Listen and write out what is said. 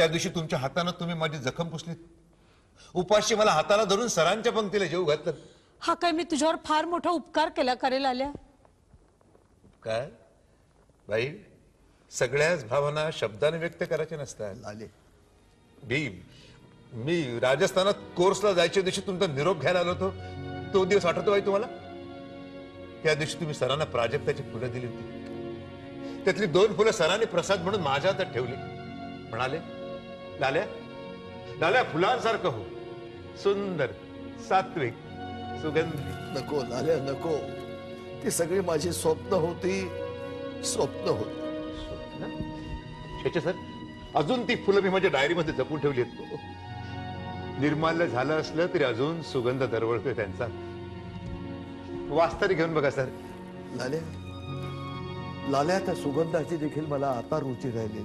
त्या दिवशी तुमच्या हाताने तुम्ही माझी जखम पुसलीत, उपाशी मला हाताला धरून सरांच्या पंक्तीला जेव घातलं. हा काय मी तुझ्यावर फार मोठा उपकार केला करेल आल्या? काय बाई, सगळ्याच भावना शब्दाने व्यक्त करायच्या नसतात. आले मी राजस्थानात कोर्सला जायच्या दिवशी तुमचा निरोप घ्यायला आलो होतो, तो दिवस आठवतो बाई तुम्हाला? त्या दिवशी तुम्ही सरांना प्राजक्ताची फुलं दिली होती. त्यातली 2 फुलं सरांनी प्रसाद म्हणून माझ्या हातात ठेवली. म्हणाले, लाल्या लाल्या फुलांसारखं हो, सुंदर, सात्विक, सुगंधी. नको लाल्या नको, ती सगळी माझी स्वप्न होती. सर, अजून ती फुलं मी माझ्या डायरीमध्ये जपून ठेवली आहेत. निर्माल्य झालं असलं तरी अजून सुगंध दरवळतोय त्यांचा. वास्तरी घेऊन बघा सर. लाल्या लाल्या, त्या सुगंधाची देखील मला आता रुची राहिली.